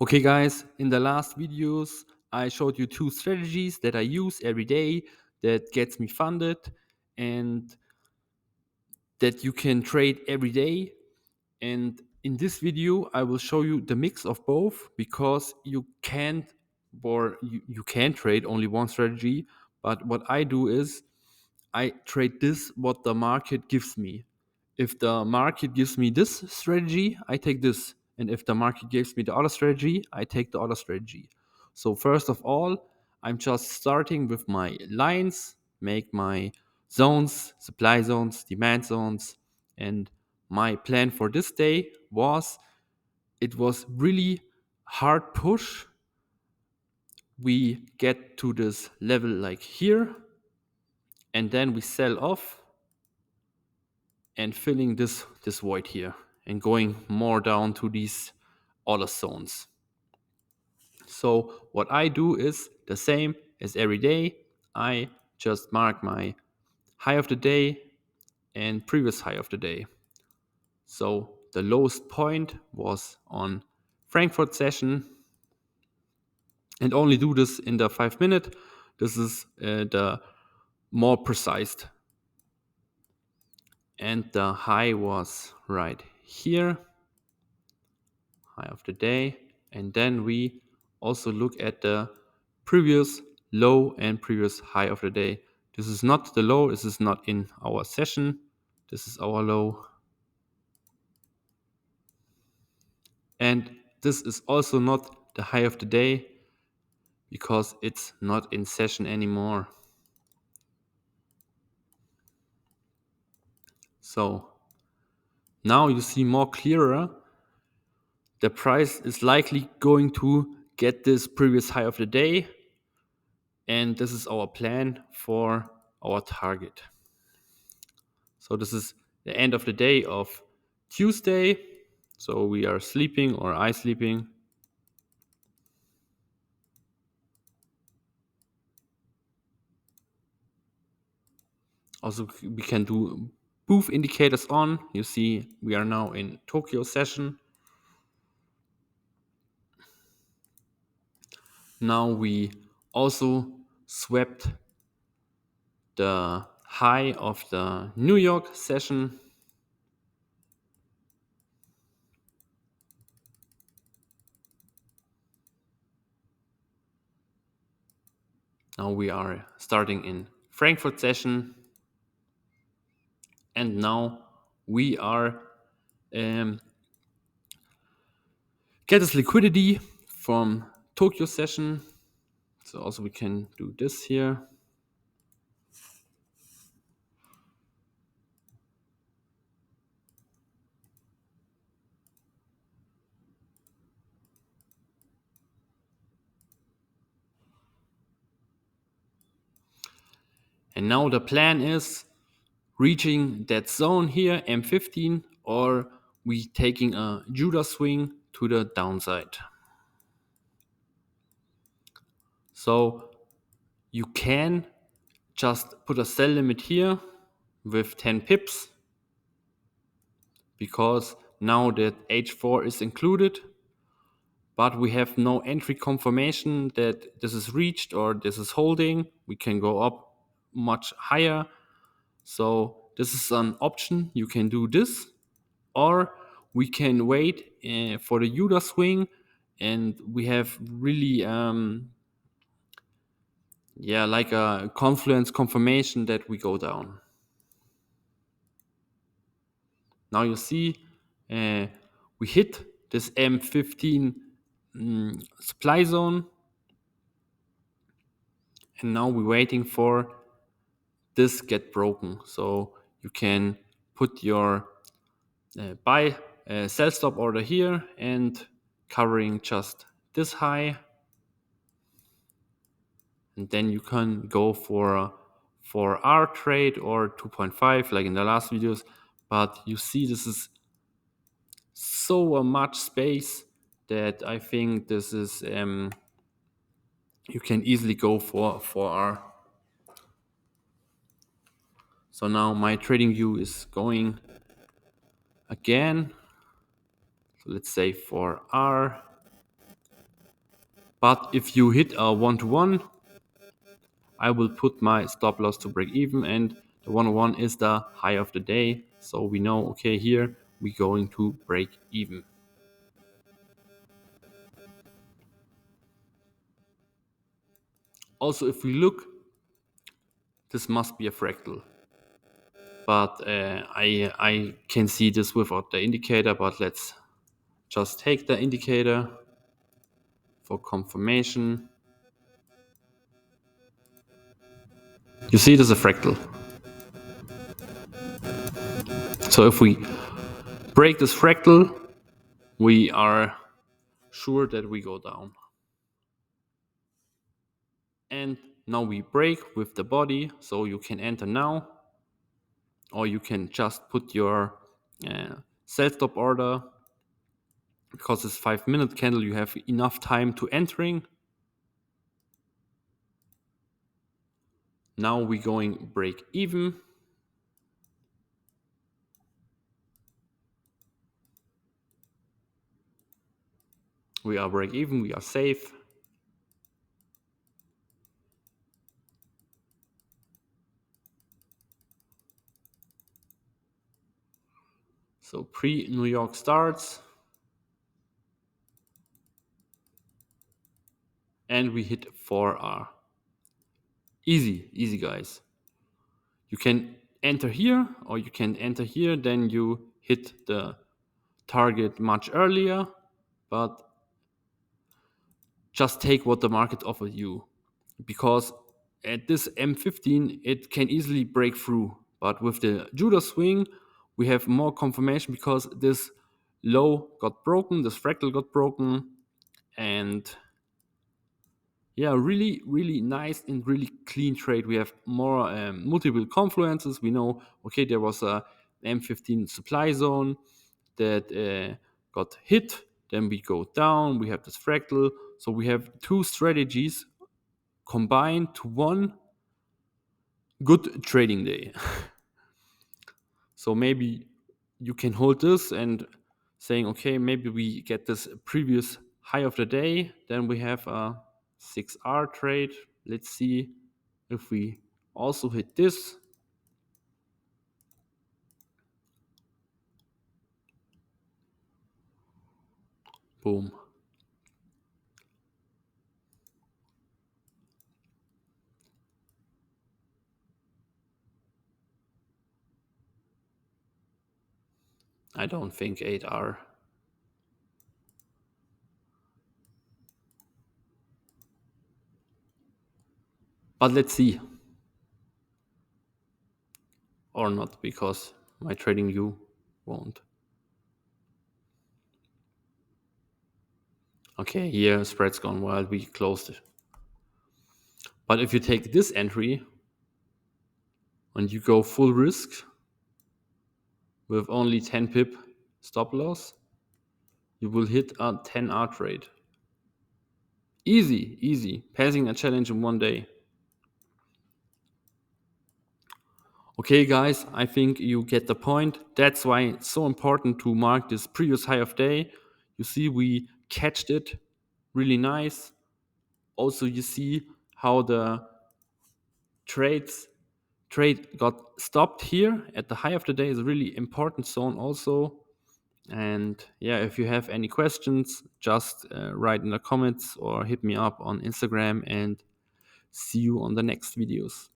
Okay guys, in the last videos I showed you two strategies that I use every day that gets me funded and that you can trade every day. And in this video I will show you the mix of both because you can trade only one strategy, but what I do is I trade this what the market gives me. If the market gives me this strategy, I take this. And if the market gives me the other strategy, I take the other strategy. So first of all, I'm just starting with my lines, make my zones, supply zones, demand zones. And my plan for this day was it was really hard push. We get to this level like here, and then we sell off and filling this void here and going more down to these other zones. So what I do is the same as every day. I just mark my high of the day and previous high of the day. So the lowest point was on Frankfurt session, and only do this in the 5 minute. This is the more precise. And the high was right here, high of the day. And then we also look at the previous low and previous high of the day. This is not the low, this is not in our session. This is our low. And this is also not the high of the day because it's not in session anymore. So now you see more clearer. The price is likely going to get this previous high of the day, and this is our plan for our target. So this is the end of the day of Tuesday. So we are sleeping, or I sleeping. Also, we can do booth indicators on. You see, we are now in Tokyo session. Now we also swept the high of the New York session. Now we are starting in Frankfurt session. And now we are get this liquidity from Tokyo session. So also we can do this here. And now the plan is reaching that zone here, M15, or we taking a Judah swing to the downside. So you can just put a sell limit here with 10 pips because now that H4 is included, but we have no entry confirmation that this is reached or this is holding. We can go up much higher. So this is an option. You can do this, or we can wait for the Judah swing, and we have really like a confluence confirmation that we go down. Now you see we hit this M15 supply zone, and now we're waiting for this get broken. So you can put your buy sell stop order here and covering just this high, and then you can go for R trade or 2.5 like in the last videos. But you see this is so much space that I think this is you can easily go for R. So now my trading view is going again. So let's say for R. But if you hit a 1-to-1, I will put my stop loss to break even, and the 101 is the high of the day. So we know, okay, here we're going to break even. Also, if we look, this must be a fractal. But I can see this without the indicator, but let's just take the indicator for confirmation. You see, there's a fractal. So if we break this fractal, we are sure that we go down. And now we break with the body, so you can enter now, or you can just put your sell stop order. Because it's 5-minute candle, you have enough time to entering. Now we're going break even. We are break even, we are safe. So pre-New York starts. And we hit 4R. Easy, easy guys. You can enter here or you can enter here, then you hit the target much earlier, but just take what the market offers you. Because at this M15, it can easily break through. But with the Judah swing, we have more confirmation because this low got broken, this fractal got broken, and yeah, really, really nice and really clean trade. We have more multiple confluences. We know, okay, there was a M15 supply zone that got hit. Then we go down. We have this fractal. So we have two strategies combined to one good trading day. So maybe you can hold this and saying, okay, maybe we get this previous high of the day. Then we have a 6R trade. Let's see if we also hit this. Boom. I don't think 8R. But let's see. Or not, because my trading view won't. Okay, here spread's gone wild. We closed it. But if you take this entry and you go full risk with only 10 pip stop loss, you will hit a 10R trade. Easy, easy. Passing a challenge in one day. Okay, guys, I think you get the point. That's why it's so important to mark this previous high of day. You see, we catched it really nice. Also, you see how the trade got stopped here at the high of the day is a really important zone also. And yeah, if you have any questions, just write in the comments or hit me up on Instagram, and see you on the next videos.